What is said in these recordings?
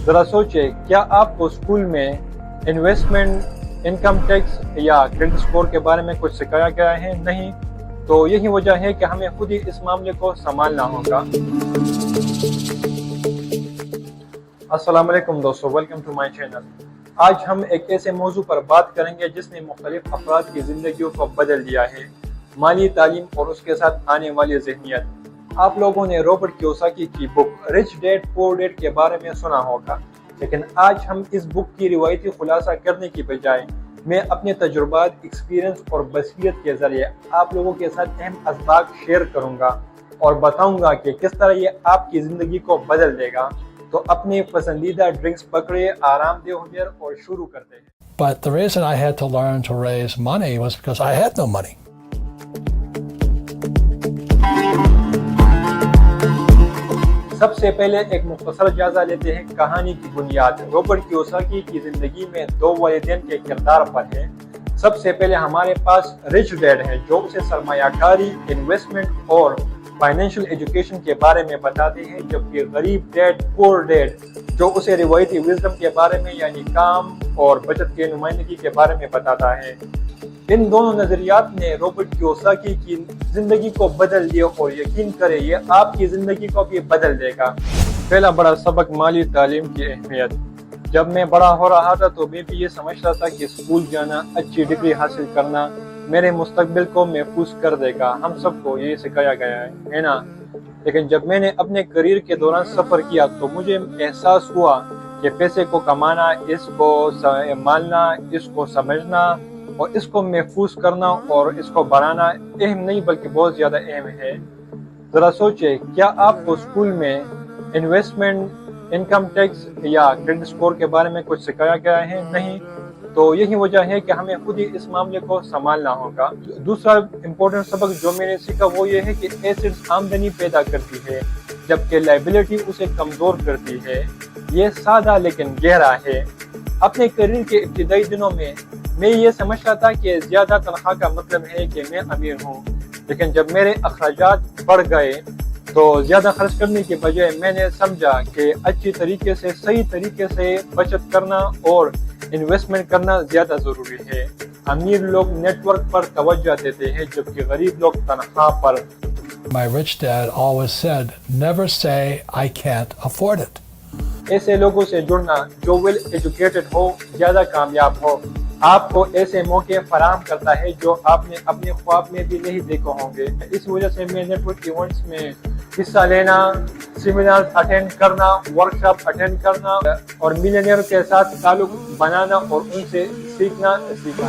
ذرا سوچیں، کیا آپ کو اسکول میں انویسٹمنٹ، انکم ٹیکس یا کریڈٹ اسکور کے بارے میں کچھ سکھایا گیا ہے؟ نہیں، تو یہی وجہ ہے کہ ہمیں خود ہی اس معاملے کو سنبھالنا ہوگا۔ السلام علیکم دوستو، ویلکم ٹو مائی چینل۔ آج ہم ایک ایسے موضوع پر بات کریں گے جس نے مختلف افراد کی زندگیوں کو بدل دیا ہے، مالی تعلیم اور اس کے ساتھ آنے والی ذہنیت۔ آپ لوگوں نے رابرٹ کیوساکی کی بک رچ ڈیڈ پور ڈیڈ کے بارے میں سنا ہوگا، لیکن آج ہم اس بک کی روایتی خلاصہ کرنے کی بجائے میں اپنے تجربات، ایکسپیرینس اور بصیرت کے ذریعے آپ لوگوں کے ساتھ اہم اسباق شیئر کروں گا اور بتاؤں گا کہ کس طرح یہ آپ کی زندگی کو بدل دے گا۔ تو اپنے پسندیدہ ڈرنکس پکڑے، آرام دہ ہو جائے اور شروع کرتے ہیں۔ But the reason I had to learn to raise money was because I had no money. سب سے پہلے ایک مختصر جائزہ لیتے ہیں کہانی کی بنیاد۔ رابرٹ کیوساکی کی زندگی میں دو والدین کے کردار پر ہے۔ سب سے پہلے ہمارے پاس رچ ڈیڈ ہے جو اسے سرمایہ کاری، انویسٹمنٹ اور فائنینشیل ایجوکیشن کے بارے میں بتاتے ہیں، جبکہ غریب ڈیڈ، پور ڈیڈ، جو اسے روایتی وزڈم کے بارے میں یعنی کام اور بچت کے نمائندگی کے بارے میں بتاتا ہے۔ ان دونوں نظریات نے رابرٹ کیوساکی کی زندگی کو بدل دیا اور یقین کرے یہ آپ کی زندگی کو بھی بدل دے گا۔ پہلا بڑا سبق، مالی تعلیم کی اہمیت۔ جب میں بڑا ہو رہا تھا تو میں بھی یہ سمجھتا تھا کہ اسکول جانا، اچھی ڈگری حاصل کرنا میرے مستقبل کو محفوظ کر دے گا۔ ہم سب کو یہ سکھایا گیا ہے نا؟ لیکن جب میں نے اپنے کریئر کے دوران سفر کیا تو مجھے احساس ہوا کہ پیسے کو کمانا، اس کو سنبھالنا، اس کو سمجھنا اور اس کو محفوظ کرنا اور اس کو بڑھانا اہم نہیں بلکہ بہت زیادہ اہم ہے۔ ذرا سوچیں، کیا آپ کو اسکول میں انویسٹمنٹ، انکم ٹیکس یا کریڈٹ اسکور کے بارے میں کچھ سکھایا گیا ہے؟ نہیں، تو یہی وجہ ہے کہ ہمیں خود ہی اس معاملے کو سنبھالنا ہوگا۔ دوسرا امپورٹنٹ سبق جو میں نے سیکھا وہ یہ ہے کہ ایسٹس آمدنی پیدا کرتی ہے جبکہ لائبلٹی اسے کمزور کرتی ہے۔ یہ سادہ لیکن گہرا ہے۔ اپنے کریئر کے ابتدائی دنوں میں یہ سمجھتا تھا کہ زیادہ تنخواہ کا مطلب ہے کہ میں امیر ہوں، لیکن جب میرے اخراجات بڑھ گئے تو زیادہ خرچ کرنے کے بجائے میں نے سمجھا کہ اچھی طریقے سے، صحیح طریقے سے بچت کرنا اور انویسٹمنٹ کرنا زیادہ ضروری ہے۔ امیر لوگ نیٹ ورک پر توجہ دیتے ہیں جبکہ غریب لوگ تنخواہ پر۔ My rich dad always said, never say I can't afford it. ایسے لوگوں سے جڑنا جو ویل ایجوکیٹڈ ہو، زیادہ کامیاب ہو، آپ کو ایسے موقع فراہم کرتا ہے جو آپ نے اپنے خواب میں بھی نہیں دیکھے ہوں گے۔ اس وجہ سے میں نیٹ ورک ایونٹس میں حصہ لینا، سیمینار اٹینڈ کرنا، ورکشاپ اٹینڈ کرنا اور ملینئر کے ساتھ تعلق بنانا اور ان سے سیکھنا سیکھا۔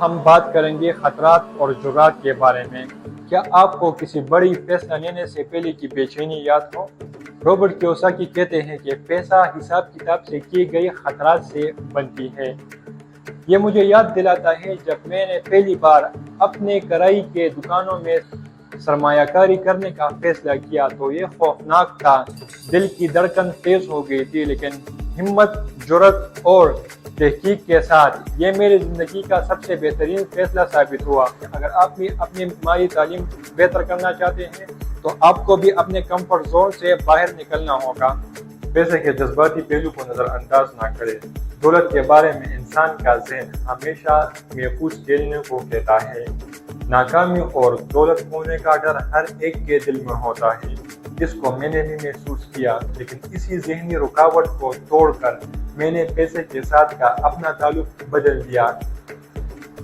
ہم بات کریں گے خطرات اور جرات کے بارے میں۔ کیا آپ کو کسی بڑی فیصلہ لینے سے پہلے کی بے چینی یاد ہو؟ رابرٹ کیوساکی کہتے ہیں کہ پیسہ حساب کتاب سے کیے گئے خطرات سے بنتی ہے۔ یہ مجھے یاد دلاتا ہے جب میں نے پہلی بار اپنے کرائی کے دکانوں میں سرمایہ کاری کرنے کا فیصلہ کیا تو یہ خوفناک تھا۔ دل کی دھڑکن تیز ہو گئی تھی، لیکن ہمت، جرات اور تحقیق کے ساتھ یہ میری زندگی کا سب سے بہترین فیصلہ ثابت ہوا۔ اگر آپ بھی اپنی مالی تعلیم بہتر کرنا چاہتے ہیں تو آپ کو بھی اپنے کمفرٹ زون سے باہر نکلنا ہوگا۔ پیسے کے جذباتی پہلو کو نظر انداز نہ کریں۔ دولت کے بارے میں انسان کا ذہن ہمیشہ محفوظ کھیلنے کو کہتا ہے۔ ناکامی اور دولت کھونے کا ڈر ہر ایک کے دل میں ہوتا ہے۔ اس کو میں نے بھی محسوس کیا، لیکن اسی ذہنی رکاوٹ کو توڑ کر میں نے پیسے کے ساتھ کا اپنا تعلق بدل دیا۔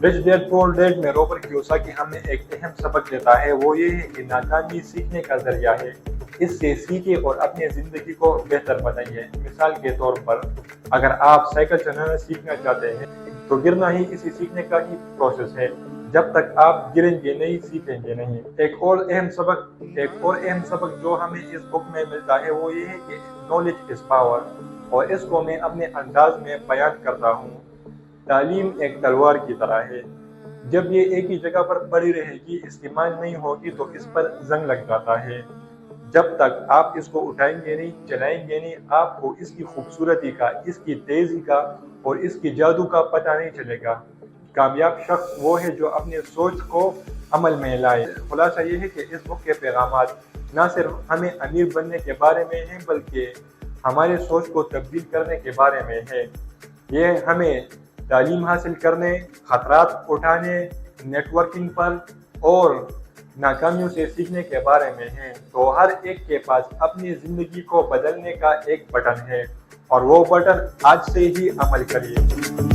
رچ ڈیڈ پور ڈیڈ میں رابرٹ کیوساکی ہمیں ایک اہم سبق دیتا ہے، وہ یہ ہے کہ ناکامی سیکھنے کا ذریعہ ہے۔ اس سے سیکھیں اور اپنی زندگی کو بہتر بنائیے۔ مثال کے طور پر اگر آپ سائیکل چلانا سیکھنا چاہتے ہیں تو گرنا ہی کسی سیکھنے کا ہی پروسیس ہے۔ جب تک آپ گریں گے نہیں، سیکھیں گے نہیں۔ ایک اور اہم سبق جو ہمیں اس بک میں ملتا ہے وہ یہ ہے کہ نالج از پاور، اور اس کو میں اپنے انداز میں بیان کرتا ہوں۔ تعلیم ایک تلوار کی طرح ہے، جب یہ ایک ہی جگہ پر پڑی رہے گی، استعمال نہیں ہوگی تو اس پر زنگ لگ جاتا ہے۔ جب تک آپ اس کو اٹھائیں گے نہیں، چلائیں گے نہیں، آپ کو اس کی خوبصورتی کا، اس کی تیزی کا اور اس کی جادو کا پتہ نہیں چلے گا۔ کامیاب شخص وہ ہے جو اپنے سوچ کو عمل میں لائے۔ خلاصہ یہ ہے کہ اس بک کے پیغامات نہ صرف ہمیں امیر بننے کے بارے میں ہے بلکہ ہمارے سوچ کو تبدیل کرنے کے بارے میں ہے۔ یہ ہمیں تعلیم حاصل کرنے، خطرات اٹھانے، نیٹ ورکنگ پر اور ناکامیوں سے سیکھنے کے بارے میں ہے۔ تو ہر ایک کے پاس اپنی زندگی کو بدلنے کا ایک بٹن ہے، اور وہ بٹن آج سے ہی عمل کریے۔